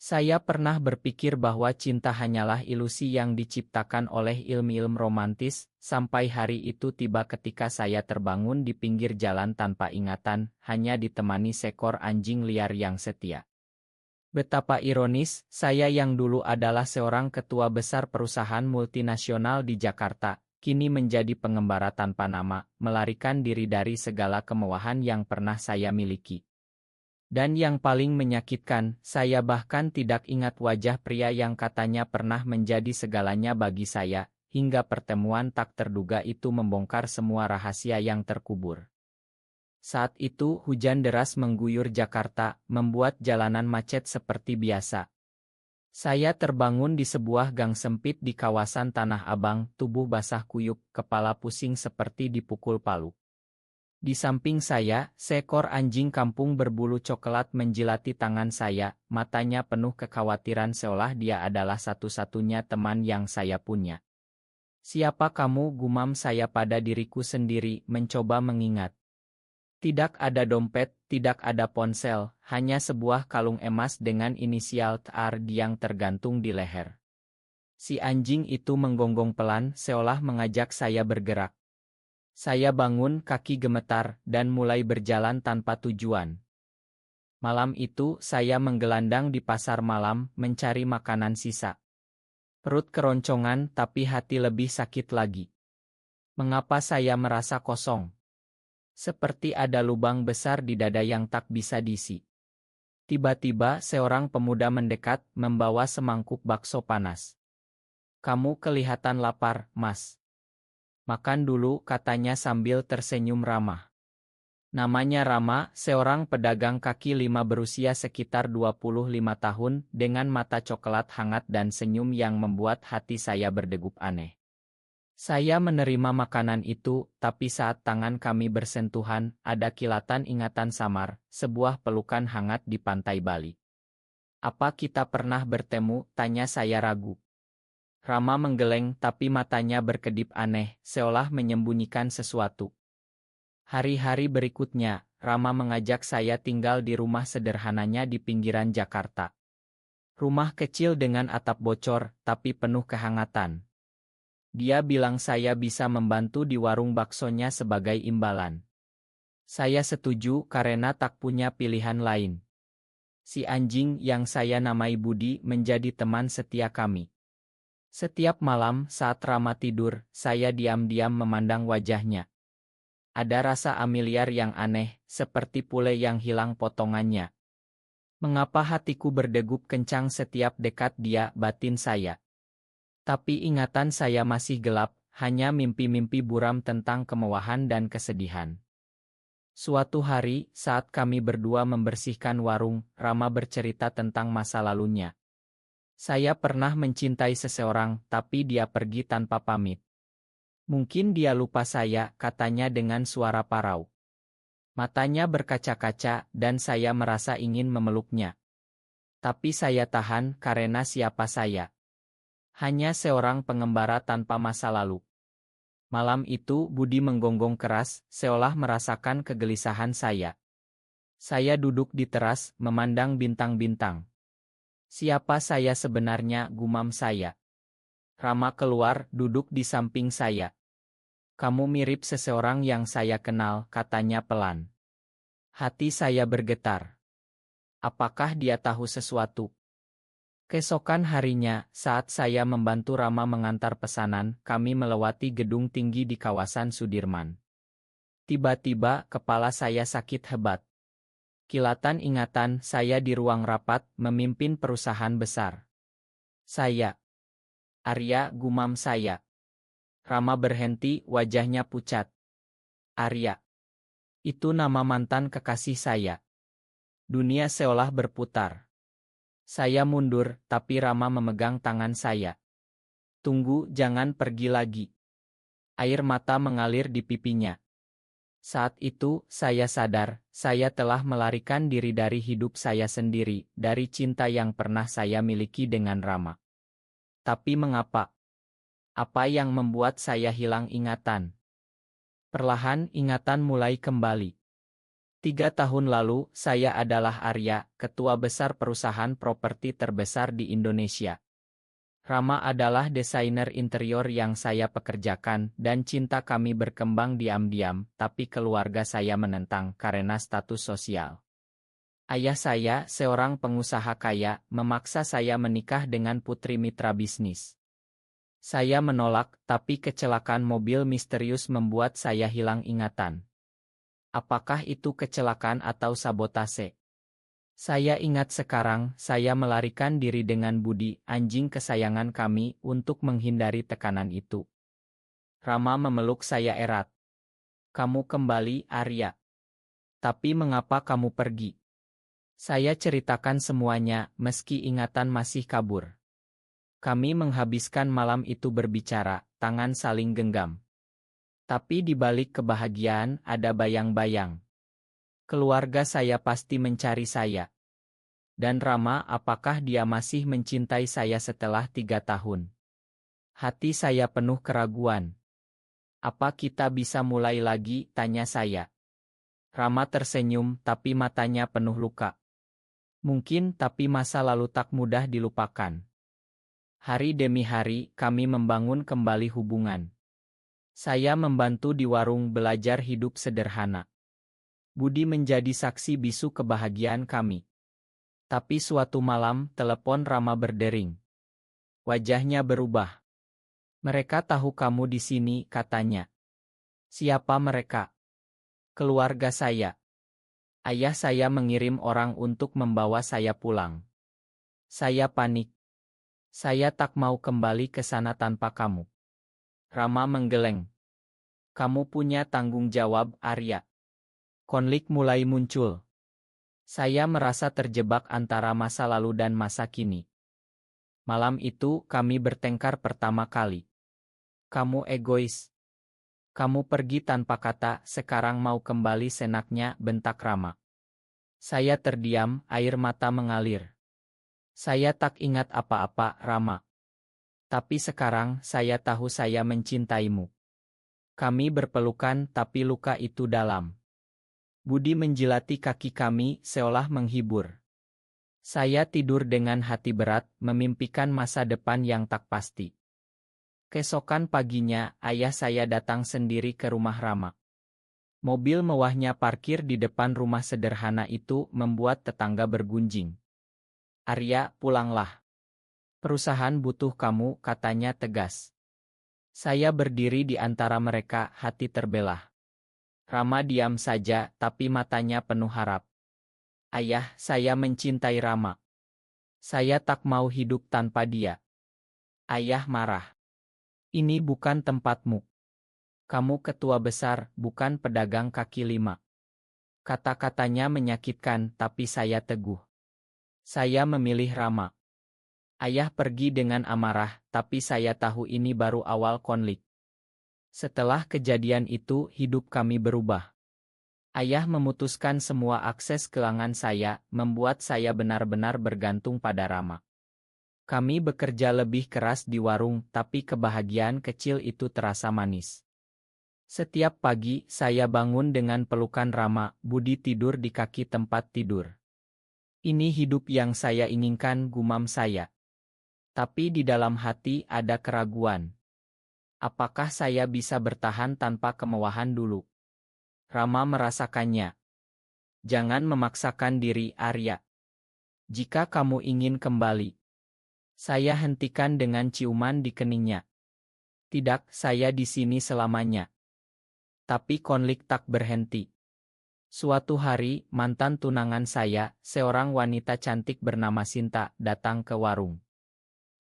Saya pernah berpikir bahwa cinta hanyalah ilusi yang diciptakan oleh ilmu-ilmu romantis, sampai hari itu tiba ketika saya terbangun di pinggir jalan tanpa ingatan, hanya ditemani seekor anjing liar yang setia. Betapa ironis, saya yang dulu adalah seorang ketua besar perusahaan multinasional di Jakarta, kini menjadi pengembara tanpa nama, melarikan diri dari segala kemewahan yang pernah saya miliki. Dan yang paling menyakitkan, saya bahkan tidak ingat wajah pria yang katanya pernah menjadi segalanya bagi saya, hingga pertemuan tak terduga itu membongkar semua rahasia yang terkubur. Saat itu hujan deras mengguyur Jakarta, membuat jalanan macet seperti biasa. Saya terbangun di sebuah gang sempit di kawasan Tanah Abang, tubuh basah kuyup, kepala pusing seperti dipukul palu. Di samping saya, seekor anjing kampung berbulu coklat menjilati tangan saya, matanya penuh kekhawatiran seolah dia adalah satu-satunya teman yang saya punya. "Siapa kamu?" gumam saya pada diriku sendiri, mencoba mengingat. Tidak ada dompet, tidak ada ponsel, hanya sebuah kalung emas dengan inisial TR yang tergantung di leher. Si anjing itu menggonggong pelan, seolah mengajak saya bergerak. Saya bangun, kaki gemetar, dan mulai berjalan tanpa tujuan. Malam itu, saya menggelandang di pasar malam, mencari makanan sisa. Perut keroncongan, tapi hati lebih sakit lagi. Mengapa saya merasa kosong? Seperti ada lubang besar di dada yang tak bisa diisi. Tiba-tiba, seorang pemuda mendekat, membawa semangkuk bakso panas. "Kamu kelihatan lapar, Mas. Makan dulu," katanya sambil tersenyum ramah. Namanya Rama, seorang pedagang kaki lima berusia sekitar 25 tahun, dengan mata coklat hangat dan senyum yang membuat hati saya berdegup aneh. Saya menerima makanan itu, tapi saat tangan kami bersentuhan, ada kilatan ingatan samar, sebuah pelukan hangat di pantai Bali. "Apa kita pernah bertemu?" tanya saya ragu. Rama menggeleng, tapi matanya berkedip aneh, seolah menyembunyikan sesuatu. Hari-hari berikutnya, Rama mengajak saya tinggal di rumah sederhananya di pinggiran Jakarta. Rumah kecil dengan atap bocor, tapi penuh kehangatan. Dia bilang saya bisa membantu di warung baksonya sebagai imbalan. Saya setuju karena tak punya pilihan lain. Si anjing yang saya namai Budi menjadi teman setia kami. Setiap malam saat Rama tidur, saya diam-diam memandang wajahnya. Ada rasa familiar yang aneh, seperti pule yang hilang potongannya. Mengapa hatiku berdegup kencang setiap dekat dia, batin saya. Tapi ingatan saya masih gelap, hanya mimpi-mimpi buram tentang kemewahan dan kesedihan. Suatu hari, saat kami berdua membersihkan warung, Rama bercerita tentang masa lalunya. "Saya pernah mencintai seseorang, tapi dia pergi tanpa pamit. Mungkin dia lupa saya," katanya dengan suara parau. Matanya berkaca-kaca, dan saya merasa ingin memeluknya. Tapi saya tahan karena siapa saya? Hanya seorang pengembara tanpa masa lalu. Malam itu Budi menggonggong keras, seolah merasakan kegelisahan saya. Saya duduk di teras, memandang bintang-bintang. "Siapa saya sebenarnya?" gumam saya. Rama keluar, duduk di samping saya. "Kamu mirip seseorang yang saya kenal," katanya pelan. Hati saya bergetar. Apakah dia tahu sesuatu? Keesokan harinya, saat saya membantu Rama mengantar pesanan, kami melewati gedung tinggi di kawasan Sudirman. Tiba-tiba, kepala saya sakit hebat. Kilatan ingatan saya di ruang rapat, memimpin perusahaan besar. "Saya. Arya," gumam saya. Rama berhenti, wajahnya pucat. "Arya. Itu nama mantan kekasih saya." Dunia seolah berputar. Saya mundur, tapi Rama memegang tangan saya. "Tunggu, jangan pergi lagi." Air mata mengalir di pipinya. Saat itu, saya sadar, saya telah melarikan diri dari hidup saya sendiri, dari cinta yang pernah saya miliki dengan Rama. Tapi mengapa? Apa yang membuat saya hilang ingatan? Perlahan ingatan mulai kembali. 3 tahun lalu, saya adalah Arya, ketua besar perusahaan properti terbesar di Indonesia. Rama adalah desainer interior yang saya pekerjakan, dan cinta kami berkembang diam-diam, tapi keluarga saya menentang karena status sosial. Ayah saya, seorang pengusaha kaya, memaksa saya menikah dengan putri mitra bisnis. Saya menolak, tapi kecelakaan mobil misterius membuat saya hilang ingatan. Apakah itu kecelakaan atau sabotase? Saya ingat sekarang, saya melarikan diri dengan Budi, anjing kesayangan kami, untuk menghindari tekanan itu. Rama memeluk saya erat. Kamu kembali, Arya. Tapi mengapa kamu pergi? Saya ceritakan semuanya, meski ingatan masih kabur. Kami menghabiskan malam itu berbicara, tangan saling genggam. Tapi di balik kebahagiaan ada bayang-bayang. Keluarga saya pasti mencari saya. Dan Rama, apakah dia masih mencintai saya setelah 3 tahun? Hati saya penuh keraguan. Apa kita bisa mulai lagi, tanya saya. Rama tersenyum, tapi matanya penuh luka. Mungkin, tapi masa lalu tak mudah dilupakan. Hari demi hari, kami membangun kembali hubungan. Saya membantu di warung belajar hidup sederhana. Budi menjadi saksi bisu kebahagiaan kami. Tapi suatu malam, telepon Rama berdering. Wajahnya berubah. Mereka tahu kamu di sini, katanya. Siapa mereka? Keluarga saya. Ayah saya mengirim orang untuk membawa saya pulang. Saya panik. Saya tak mau kembali ke sana tanpa kamu. Rama menggeleng. Kamu punya tanggung jawab, Arya. Konflik mulai muncul. Saya merasa terjebak antara masa lalu dan masa kini. Malam itu, kami bertengkar pertama kali. Kamu egois. Kamu pergi tanpa kata, sekarang mau kembali senaknya, bentak Rama. Saya terdiam, air mata mengalir. Saya tak ingat apa-apa, Rama. Tapi sekarang, saya tahu saya mencintaimu. Kami berpelukan, tapi luka itu dalam. Budi menjilati kaki kami, seolah menghibur. Saya tidur dengan hati berat, memimpikan masa depan yang tak pasti. Keesokan paginya, ayah saya datang sendiri ke rumah Rama. Mobil mewahnya parkir di depan rumah sederhana itu membuat tetangga bergunjing. Arya, pulanglah. Perusahaan butuh kamu, katanya tegas. Saya berdiri di antara mereka, hati terbelah. Rama diam saja, tapi matanya penuh harap. Ayah, saya mencintai Rama. Saya tak mau hidup tanpa dia. Ayah marah. Ini bukan tempatmu. Kamu ketua besar, bukan pedagang kaki lima. Kata-katanya menyakitkan, tapi saya teguh. Saya memilih Rama. Ayah pergi dengan amarah, tapi saya tahu ini baru awal konflik. Setelah kejadian itu, hidup kami berubah. Ayah memutuskan semua akses keuangan saya, membuat saya benar-benar bergantung pada Rama. Kami bekerja lebih keras di warung, tapi kebahagiaan kecil itu terasa manis. Setiap pagi, saya bangun dengan pelukan Rama, Budi tidur di kaki tempat tidur. Ini hidup yang saya inginkan, gumam saya. Tapi di dalam hati ada keraguan. Apakah saya bisa bertahan tanpa kemewahan dulu? Rama merasakannya. Jangan memaksakan diri, Arya. Jika kamu ingin kembali. Saya hentikan dengan ciuman di keningnya. Tidak, saya di sini selamanya. Tapi konflik tak berhenti. Suatu hari, mantan tunangan saya, seorang wanita cantik bernama Sinta, datang ke warung.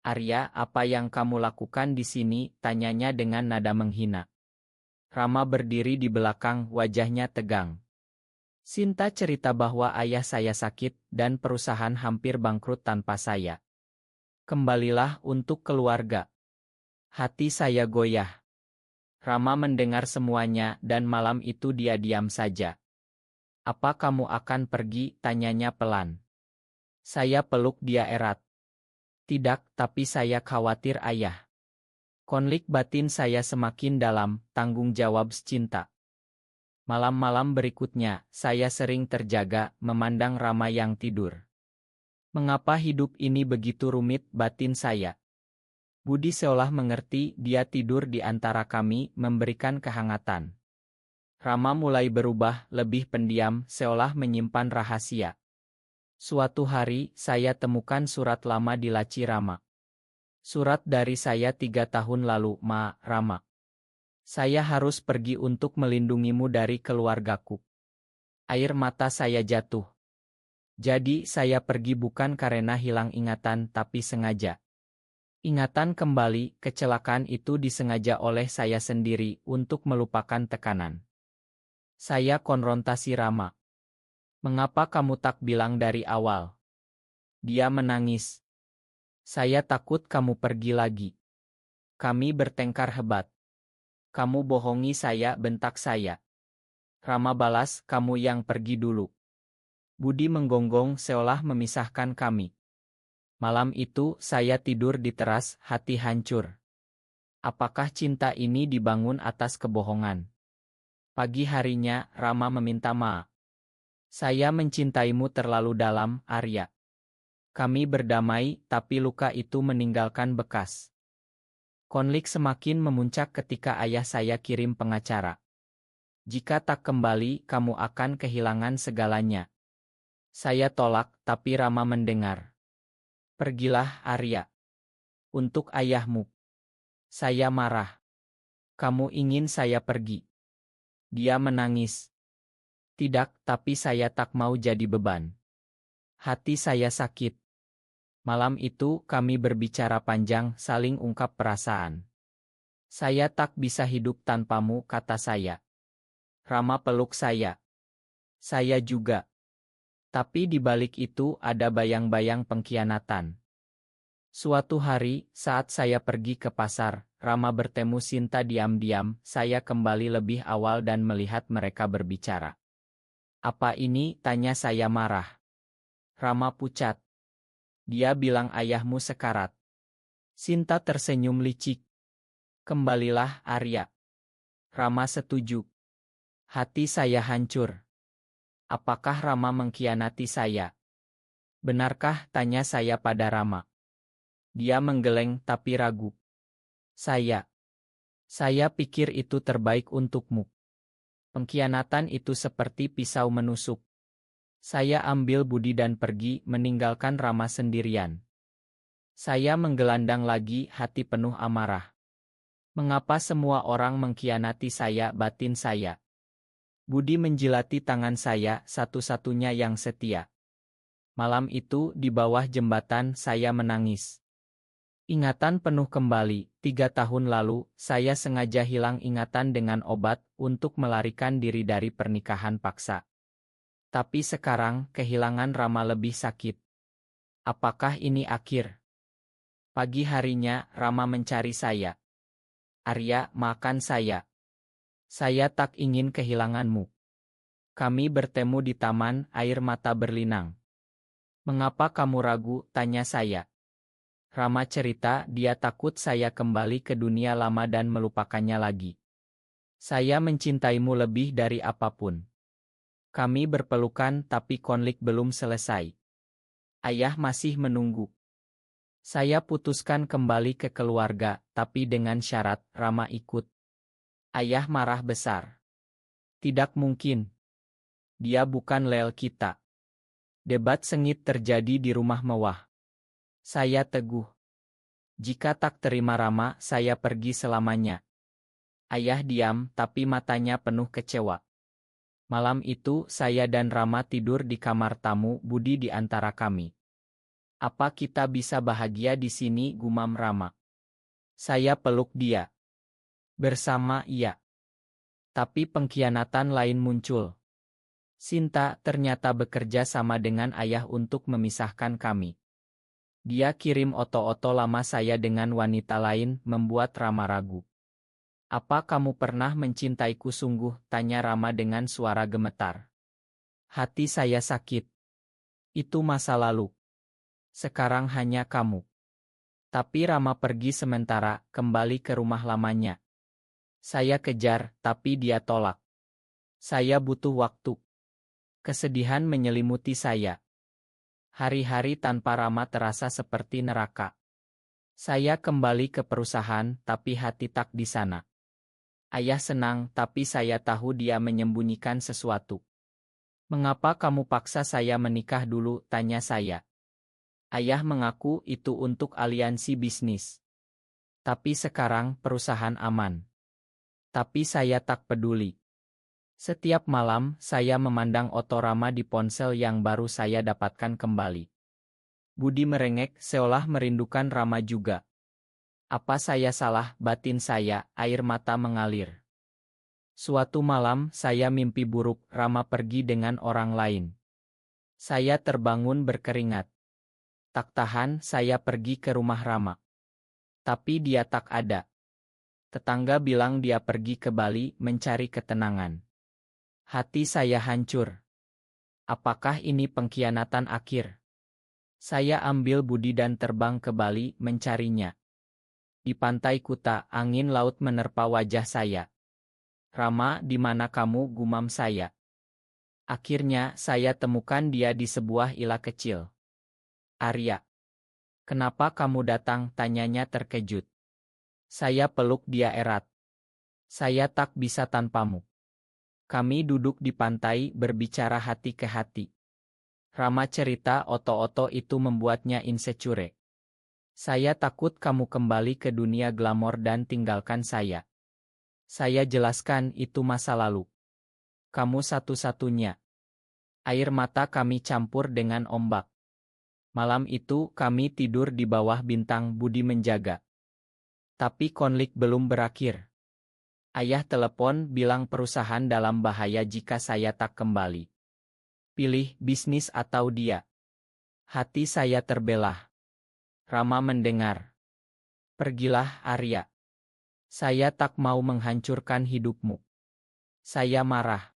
Arya, apa yang kamu lakukan di sini? Tanyanya dengan nada menghina. Rama berdiri di belakang, wajahnya tegang. Sinta cerita bahwa ayah saya sakit, dan perusahaan hampir bangkrut tanpa saya. Kembalilah untuk keluarga. Hati saya goyah. Rama mendengar semuanya, dan malam itu dia diam saja. Apa kamu akan pergi? Tanyanya pelan. Saya peluk dia erat. Tidak, tapi saya khawatir ayah. Konflik batin saya semakin dalam, tanggung jawab cinta. Malam-malam berikutnya, saya sering terjaga, memandang Rama yang tidur. Mengapa hidup ini begitu rumit, batin saya? Budi seolah mengerti, dia tidur di antara kami, memberikan kehangatan. Rama mulai berubah, lebih pendiam, seolah menyimpan rahasia. Suatu hari, saya temukan surat lama di laci Rama. Surat dari saya 3 tahun lalu, Rama. Saya harus pergi untuk melindungimu dari keluargaku. Air mata saya jatuh. Jadi saya pergi bukan karena hilang ingatan tapi sengaja. Ingatan kembali, kecelakaan itu disengaja oleh saya sendiri untuk melupakan tekanan. Saya konfrontasi Rama. Mengapa kamu tak bilang dari awal? Dia menangis. Saya takut kamu pergi lagi. Kami bertengkar hebat. Kamu bohongi saya, bentak saya. Rama balas, kamu yang pergi dulu. Budi menggonggong seolah memisahkan kami. Malam itu, saya tidur di teras, hati hancur. Apakah cinta ini dibangun atas kebohongan? Pagi harinya, Rama meminta maaf. Saya mencintaimu terlalu dalam, Arya. Kami berdamai, tapi luka itu meninggalkan bekas. Konflik semakin memuncak ketika ayah saya kirim pengacara. Jika tak kembali, kamu akan kehilangan segalanya. Saya tolak, tapi Rama mendengar. Pergilah, Arya. Untuk ayahmu. Saya marah. Kamu ingin saya pergi. Dia menangis. Tidak, tapi saya tak mau jadi beban. Hati saya sakit. Malam itu kami berbicara panjang, saling ungkap perasaan. Saya tak bisa hidup tanpamu, kata saya. Rama peluk saya. Saya juga. Tapi di balik itu ada bayang-bayang pengkhianatan. Suatu hari, saat saya pergi ke pasar, Rama bertemu Sinta diam-diam, saya kembali lebih awal dan melihat mereka berbicara. Apa ini? Tanya saya marah. Rama pucat. Dia bilang ayahmu sekarat. Sinta tersenyum licik. Kembalilah, Arya. Rama setuju. Hati saya hancur. Apakah Rama mengkhianati saya? Benarkah? Tanya saya pada Rama. Dia menggeleng tapi ragu. Saya pikir itu terbaik untukmu. Pengkhianatan itu seperti pisau menusuk. Saya ambil Budi dan pergi, meninggalkan Rama sendirian. Saya menggelandang lagi, hati penuh amarah. Mengapa semua orang mengkhianati saya, batin saya? Budi menjilati tangan saya, satu-satunya yang setia. Malam itu, di bawah jembatan, saya menangis. Ingatan penuh kembali. 3 tahun lalu, saya sengaja hilang ingatan dengan obat untuk melarikan diri dari pernikahan paksa. Tapi sekarang, kehilangan Rama lebih sakit. Apakah ini akhir? Pagi harinya, Rama mencari saya. Arya, makan saya. Saya tak ingin kehilanganmu. Kami bertemu di taman, air mata berlinang. Mengapa kamu ragu? Tanya saya. Rama cerita, dia takut saya kembali ke dunia lama dan melupakannya lagi. Saya mencintaimu lebih dari apapun. Kami berpelukan tapi konflik belum selesai. Ayah masih menunggu. Saya putuskan kembali ke keluarga, tapi dengan syarat Rama ikut. Ayah marah besar. Tidak mungkin. Dia bukan leel kita. Debat sengit terjadi di rumah mewah. Saya teguh. Jika tak terima Rama, saya pergi selamanya. Ayah diam, tapi matanya penuh kecewa. Malam itu, saya dan Rama tidur di kamar tamu, Budi di antara kami. Apa kita bisa bahagia di sini, gumam Rama. Saya peluk dia. Bersama ia. Tapi pengkhianatan lain muncul. Sinta ternyata bekerja sama dengan ayah untuk memisahkan kami. Dia kirim oto-oto lama saya dengan wanita lain, membuat Rama ragu. Apa kamu pernah mencintaiku sungguh? Tanya Rama dengan suara gemetar. Hati saya sakit. Itu masa lalu. Sekarang hanya kamu. Tapi Rama pergi sementara, kembali ke rumah lamanya. Saya kejar, tapi dia tolak. Saya butuh waktu. Kesedihan menyelimuti saya. Hari-hari tanpa Rama terasa seperti neraka. Saya kembali ke perusahaan, tapi hati tak di sana. Ayah senang, tapi saya tahu dia menyembunyikan sesuatu. "Mengapa kamu paksa saya menikah dulu?" tanya saya. Ayah mengaku itu untuk aliansi bisnis. Tapi sekarang perusahaan aman. Tapi saya tak peduli. Setiap malam, saya memandang foto Rama di ponsel yang baru saya dapatkan kembali. Budi merengek, seolah merindukan Rama juga. Apa saya salah, batin saya, air mata mengalir. Suatu malam, saya mimpi buruk, Rama pergi dengan orang lain. Saya terbangun berkeringat. Tak tahan, saya pergi ke rumah Rama. Tapi dia tak ada. Tetangga bilang dia pergi ke Bali mencari ketenangan. Hati saya hancur. Apakah ini pengkhianatan akhir? Saya ambil Budi dan terbang ke Bali mencarinya. Di pantai Kuta, angin laut menerpa wajah saya. "Rama, di mana kamu?" gumam saya. Akhirnya, saya temukan dia di sebuah ila kecil. "Arya, kenapa kamu datang?" tanyanya terkejut. Saya peluk dia erat. "Saya tak bisa tanpamu." Kami duduk di pantai berbicara hati ke hati. Rama cerita oto-oto itu membuatnya insecure. "Saya takut kamu kembali ke dunia glamor dan tinggalkan saya." Saya jelaskan itu masa lalu. "Kamu satu-satunya." Air mata kami campur dengan ombak. Malam itu kami tidur di bawah bintang, Budi menjaga. Tapi konflik belum berakhir. Ayah telepon bilang perusahaan dalam bahaya jika saya tak kembali. Pilih bisnis atau dia. Hati saya terbelah. Rama mendengar. "Pergilah, Arya. Saya tak mau menghancurkan hidupmu." Saya marah.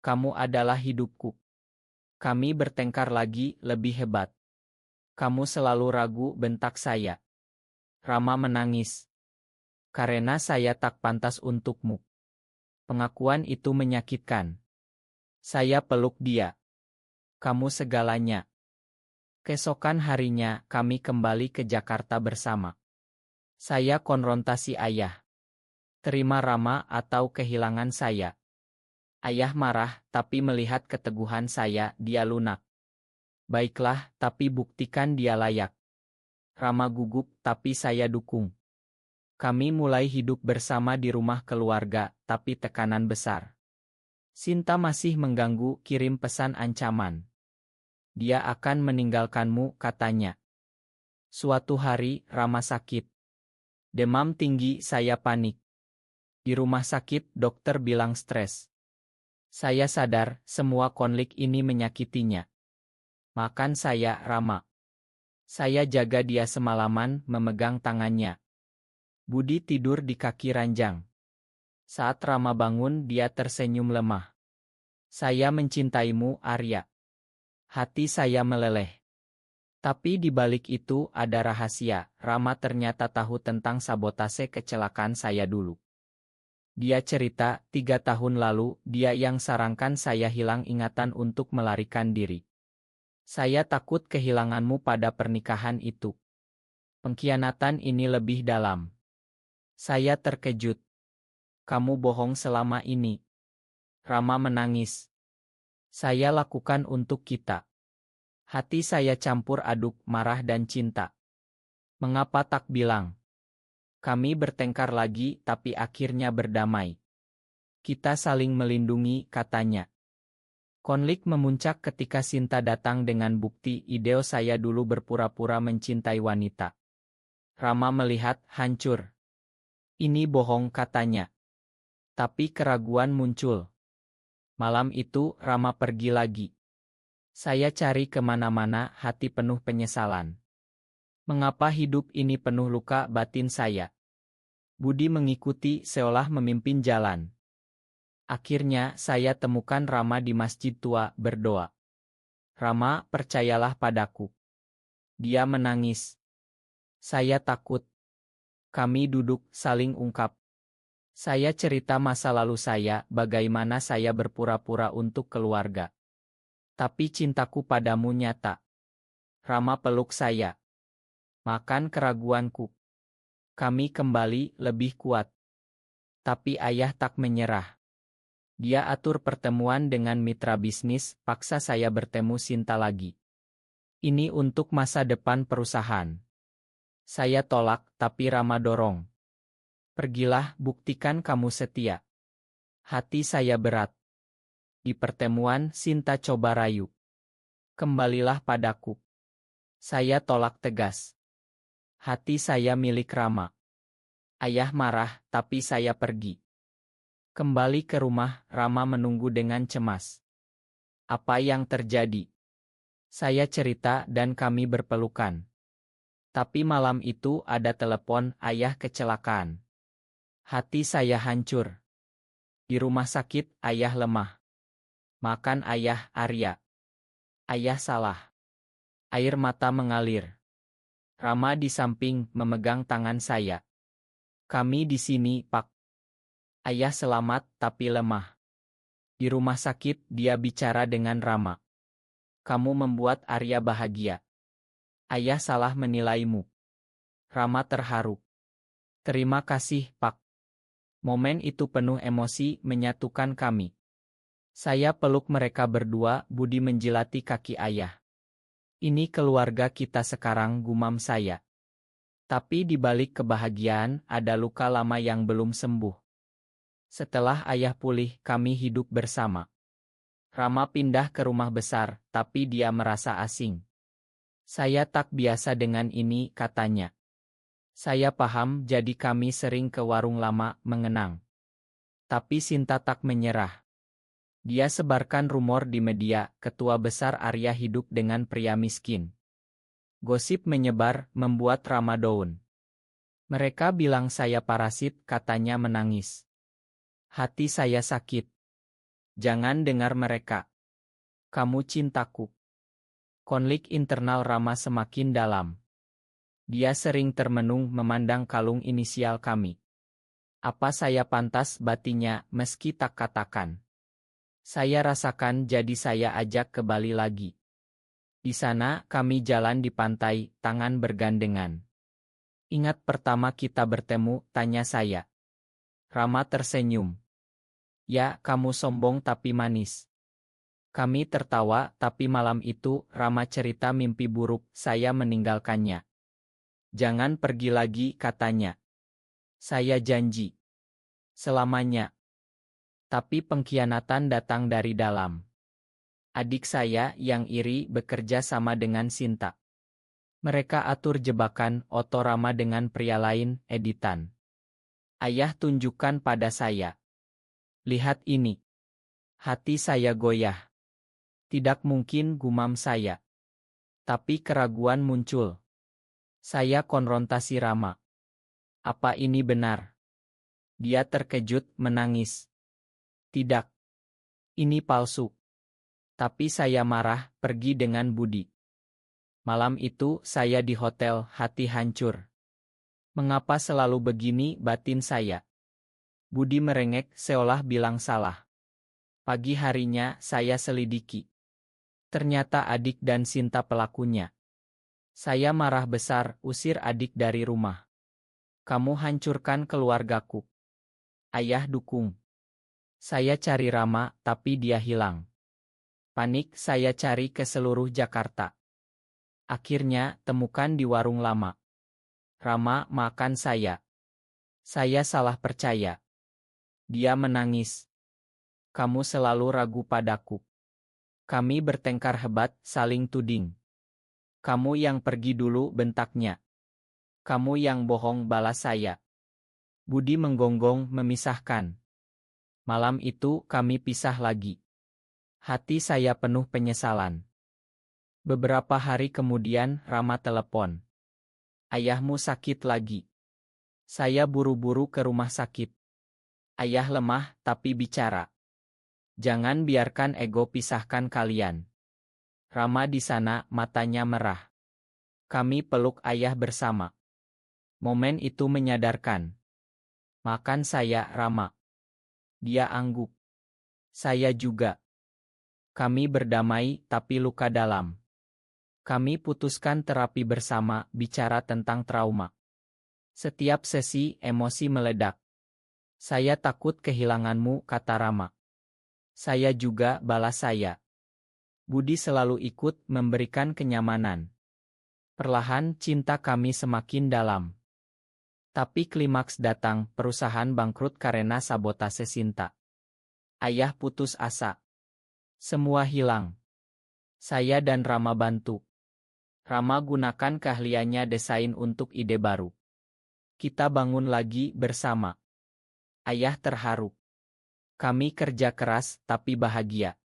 "Kamu adalah hidupku." Kami bertengkar lagi, lebih hebat. "Kamu selalu ragu," bentak saya. Rama menangis. "Karena saya tak pantas untukmu." Pengakuan itu menyakitkan. Saya peluk dia. "Kamu segalanya." Keesokan harinya, kami kembali ke Jakarta bersama. Saya konfrontasi ayah. Terima Rama atau kehilangan saya? Ayah marah, tapi melihat keteguhan saya, dia lunak. "Baiklah, tapi buktikan dia layak." Rama gugup, tapi saya dukung. Kami mulai hidup bersama di rumah keluarga, tapi tekanan besar. "Sinta masih mengganggu," kirim pesan ancaman. "Dia akan meninggalkanmu," katanya. Suatu hari, Rama sakit. Demam tinggi, saya panik. Di rumah sakit, dokter bilang stres. Saya sadar, semua konflik ini menyakitinya. Makan saya, Rama. Saya jaga dia semalaman, memegang tangannya. Budi tidur di kaki ranjang. Saat Rama bangun, dia tersenyum lemah. "Saya mencintaimu, Arya." Hati saya meleleh. Tapi di balik itu ada rahasia. Rama ternyata tahu tentang sabotase kecelakaan saya dulu. Dia cerita, 3 tahun lalu, dia yang sarankan saya hilang ingatan untuk melarikan diri. "Saya takut kehilanganmu pada pernikahan itu." Pengkhianatan ini lebih dalam. Saya terkejut. "Kamu bohong selama ini." Rama menangis. "Saya lakukan untuk kita." Hati saya campur aduk, marah dan cinta. "Mengapa tak bilang?" Kami bertengkar lagi, tapi akhirnya berdamai. "Kita saling melindungi," katanya. Konflik memuncak ketika Sinta datang dengan bukti ide saya dulu berpura-pura mencintai wanita. Rama melihat, hancur. "Ini bohong," katanya. Tapi keraguan muncul. Malam itu, Rama pergi lagi. Saya cari kemana-mana, hati penuh penyesalan. Mengapa hidup ini penuh luka, batin saya. Budi mengikuti, seolah memimpin jalan. Akhirnya, saya temukan Rama di masjid tua, berdoa. "Rama, percayalah padaku." Dia menangis. Saya takut. Kami duduk, saling ungkap. Saya cerita masa lalu saya, bagaimana saya berpura-pura untuk keluarga. Tapi cintaku padamu nyata. Rama peluk saya. Makan keraguanku. Kami kembali lebih kuat. Tapi ayah tak menyerah. Dia atur pertemuan dengan mitra bisnis, paksa saya bertemu Sinta lagi. Ini untuk masa depan perusahaan. Saya tolak, tapi Rama dorong. Pergilah, buktikan kamu setia. Hati saya berat. Di pertemuan, Sinta coba rayu. Kembalilah padaku. Saya tolak tegas. Hati saya milik Rama. Ayah marah, tapi saya pergi. Kembali ke rumah, Rama menunggu dengan cemas. Apa yang terjadi? Saya cerita dan kami berpelukan. Tapi malam itu ada telepon, ayah kecelakaan. Hati saya hancur. Di rumah sakit, ayah lemah. Makan ayah, Arya. Ayah salah. Air mata mengalir. Rama di samping, memegang tangan saya. Kami di sini, Pak. Ayah selamat, tapi lemah. Di rumah sakit, dia bicara dengan Rama. Kamu membuat Arya bahagia. Ayah salah menilaimu. Rama terharu. Terima kasih, Pak. Momen itu penuh emosi, menyatukan kami. Saya peluk mereka berdua, Budi menjilati kaki ayah. Ini keluarga kita sekarang, gumam saya. Tapi di balik kebahagiaan, ada luka lama yang belum sembuh. Setelah ayah pulih, kami hidup bersama. Rama pindah ke rumah besar, tapi dia merasa asing. Saya tak biasa dengan ini, katanya. Saya paham, jadi kami sering ke warung lama, mengenang. Tapi Sinta tak menyerah. Dia sebarkan rumor di media, ketua besar Arya hidup dengan pria miskin. Gosip menyebar, membuat Rama down. Mereka bilang saya parasit, katanya menangis. Hati saya sakit. Jangan dengar mereka. Kamu cintaku. Konflik internal Rama semakin dalam. Dia sering termenung memandang kalung inisial kami. Apa saya pantas, batinya, meski tak katakan. Saya rasakan, jadi saya ajak ke Bali lagi. Di sana, kami jalan di pantai, tangan bergandengan. Ingat pertama kita bertemu, tanya saya. Rama tersenyum. Ya, kamu sombong tapi manis. Kami tertawa, tapi malam itu, Rama cerita mimpi buruk, saya meninggalkannya. Jangan pergi lagi, katanya. Saya janji. Selamanya. Tapi pengkhianatan datang dari dalam. Adik saya yang iri bekerja sama dengan Sinta. Mereka atur jebakan, Oto Rama dengan pria lain, Editan. Ayah tunjukkan pada saya. Lihat ini. Hati saya goyah. Tidak mungkin, gumam saya. Tapi keraguan muncul. Saya konfrontasi Rama. Apa ini benar? Dia terkejut, menangis. Tidak. Ini palsu. Tapi saya marah, pergi dengan Budi. Malam itu, saya di hotel, hati hancur. Mengapa selalu begini, batin saya? Budi merengek, seolah bilang salah. Pagi harinya, saya selidiki. Ternyata adik dan Sinta pelakunya. Saya marah besar, usir adik dari rumah. Kamu hancurkan keluargaku. Ayah dukung. Saya cari Rama, tapi dia hilang. Panik, saya cari ke seluruh Jakarta. Akhirnya, temukan di warung lama. Rama makan saya. Saya salah percaya. Dia menangis. Kamu selalu ragu padaku. Kami bertengkar hebat, saling tuding. Kamu yang pergi dulu, bentaknya. Kamu yang bohong, balas saya. Budi menggonggong, memisahkan. Malam itu, kami pisah lagi. Hati saya penuh penyesalan. Beberapa hari kemudian, Rama telepon. Ayahmu sakit lagi. Saya buru-buru ke rumah sakit. Ayah lemah, tapi bicara. Jangan biarkan ego pisahkan kalian. Rama di sana, matanya merah. Kami peluk ayah bersama. Momen itu menyadarkan. Makan saya, Rama. Dia angguk. Saya juga. Kami berdamai tapi luka dalam. Kami putuskan terapi bersama, bicara tentang trauma. Setiap sesi, emosi meledak. Saya takut kehilanganmu, kata Rama. Saya juga, balas saya. Budi selalu ikut memberikan kenyamanan. Perlahan cinta kami semakin dalam. Tapi klimaks datang, perusahaan bangkrut karena sabotase Sinta. Ayah putus asa. Semua hilang. Saya dan Rama bantu. Rama gunakan keahliannya desain untuk ide baru. Kita bangun lagi bersama. Ayah terharu. Kami kerja keras tapi bahagia.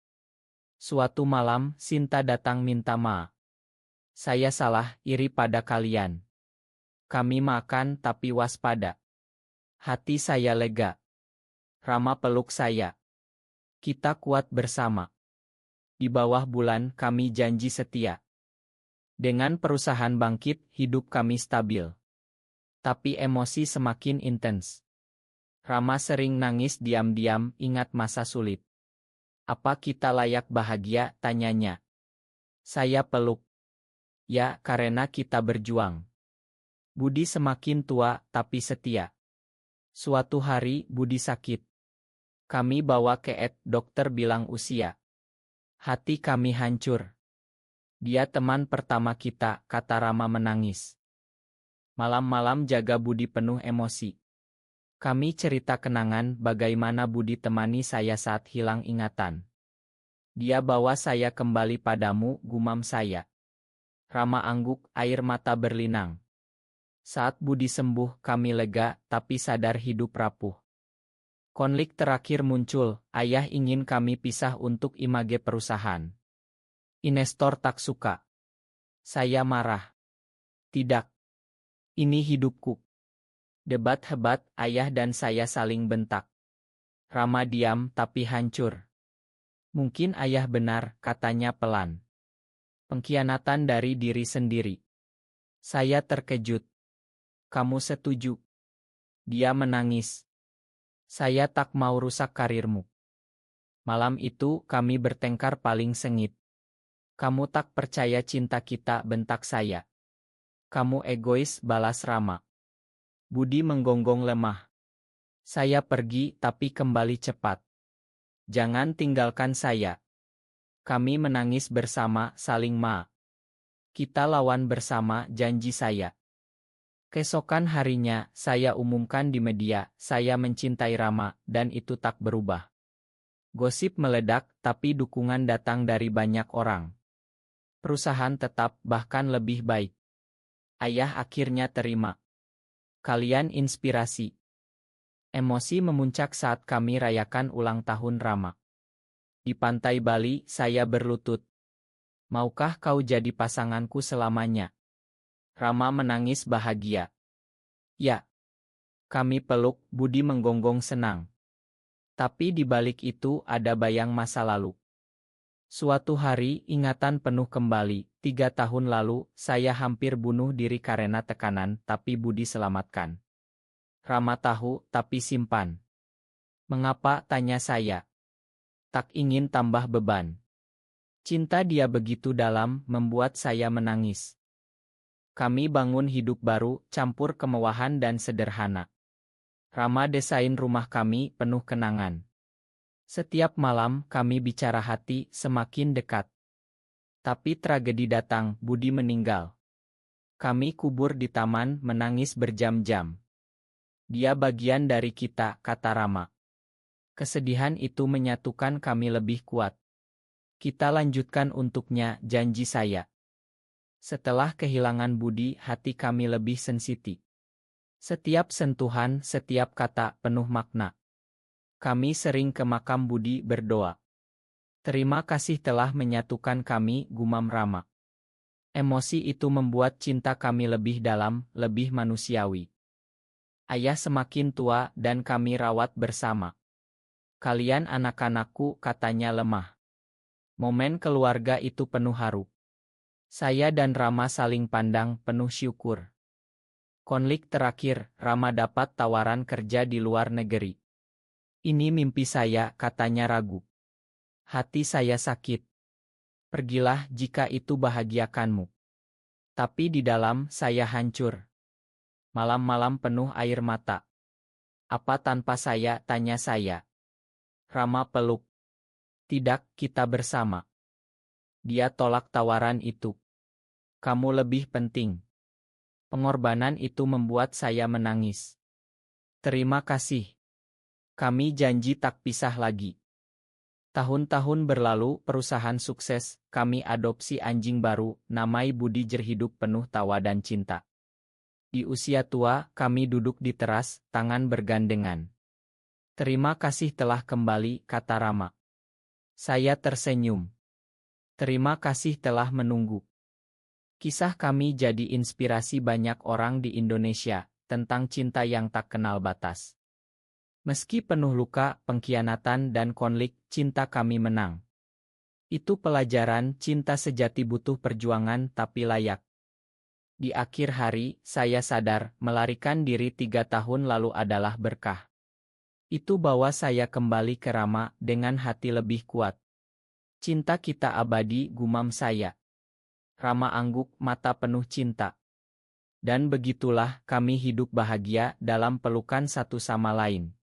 Suatu malam, Sinta datang minta maaf. Saya salah, iri pada kalian. Kami makan tapi waspada. Hati saya lega. Rama peluk saya. Kita kuat bersama. Di bawah bulan kami janji setia. Dengan perusahaan bangkit, hidup kami stabil. Tapi emosi semakin intens. Rama sering nangis diam-diam, ingat masa sulit. Apa kita layak bahagia, tanyanya. Saya peluk. Ya, karena kita berjuang. Budi semakin tua, tapi setia. Suatu hari, Budi sakit. Kami bawa ke dokter bilang usia. Hati kami hancur. Dia teman pertama kita, kata Rama menangis. Malam-malam jaga Budi penuh emosi. Kami cerita kenangan bagaimana Budi temani saya saat hilang ingatan. Dia bawa saya kembali padamu, gumam saya. Rama angguk, air mata berlinang. Saat Budi sembuh, kami lega, tapi sadar hidup rapuh. Konflik terakhir muncul, ayah ingin kami pisah untuk image perusahaan. Investor tak suka. Saya marah. Tidak. Ini hidupku. Debat hebat, ayah dan saya saling bentak. Rama diam tapi hancur. Mungkin ayah benar, katanya pelan. Pengkhianatan dari diri sendiri. Saya terkejut. Kamu setuju? Dia menangis. Saya tak mau rusak karirmu. Malam itu kami bertengkar paling sengit. Kamu tak percaya cinta kita, bentak saya. Kamu egois, balas Rama. Budi menggonggong lemah. Saya pergi tapi kembali cepat. Jangan tinggalkan saya. Kami menangis bersama, saling maaf. Kita lawan bersama, janji saya. Keesokan harinya, saya umumkan di media, saya mencintai Rama, dan itu tak berubah. Gosip meledak, tapi dukungan datang dari banyak orang. Perusahaan tetap, bahkan lebih baik. Ayah akhirnya terima. Kalian inspirasi. Emosi memuncak saat kami rayakan ulang tahun Rama. Di pantai Bali, saya berlutut. Maukah kau jadi pasanganku selamanya? Rama menangis bahagia. Ya. Kami peluk, Budi menggonggong senang. Tapi di balik itu ada bayang masa lalu. Suatu hari, ingatan penuh kembali. 3 tahun lalu, saya hampir bunuh diri karena tekanan, tapi Budi selamatkan. Rama tahu, tapi simpan. Mengapa, tanya saya. Tak ingin tambah beban. Cinta dia begitu dalam, membuat saya menangis. Kami bangun hidup baru, campur kemewahan dan sederhana. Rama desain rumah kami, penuh kenangan. Setiap malam, kami bicara hati, semakin dekat. Tapi tragedi datang, Budi meninggal. Kami kubur di taman, menangis berjam-jam. Dia bagian dari kita, kata Rama. Kesedihan itu menyatukan kami lebih kuat. Kita lanjutkan untuknya, janji saya. Setelah kehilangan Budi, hati kami lebih sensitif. Setiap sentuhan, setiap kata, penuh makna. Kami sering ke makam Budi berdoa. Terima kasih telah menyatukan kami, gumam Rama. Emosi itu membuat cinta kami lebih dalam, lebih manusiawi. Ayah semakin tua dan kami rawat bersama. Kalian anak-anakku, katanya lemah. Momen keluarga itu penuh haru. Saya dan Rama saling pandang, penuh syukur. Konflik terakhir, Rama dapat tawaran kerja di luar negeri. Ini mimpi saya, katanya ragu. Hati saya sakit. Pergilah jika itu bahagiakanmu. Tapi di dalam saya hancur. Malam-malam penuh air mata. Apa tanpa saya, tanya saya. Rama peluk. Tidak, kita bersama. Dia tolak tawaran itu. Kamu lebih penting. Pengorbanan itu membuat saya menangis. Terima kasih. Kami janji tak pisah lagi. Tahun-tahun berlalu, perusahaan sukses, kami adopsi anjing baru, namai Budi hidup penuh tawa dan cinta. Di usia tua, kami duduk di teras, tangan bergandengan. Terima kasih telah kembali, kata Rama. Saya tersenyum. Terima kasih telah menunggu. Kisah kami jadi inspirasi banyak orang di Indonesia, tentang cinta yang tak kenal batas. Meski penuh luka, pengkhianatan dan konflik, cinta kami menang. Itu pelajaran cinta sejati butuh perjuangan tapi layak. Di akhir hari, saya sadar, melarikan diri 3 tahun lalu adalah berkah. Itu bawa saya kembali ke Rama dengan hati lebih kuat. Cinta kita abadi, gumam saya. Rama angguk, mata penuh cinta. Dan begitulah kami hidup bahagia dalam pelukan satu sama lain.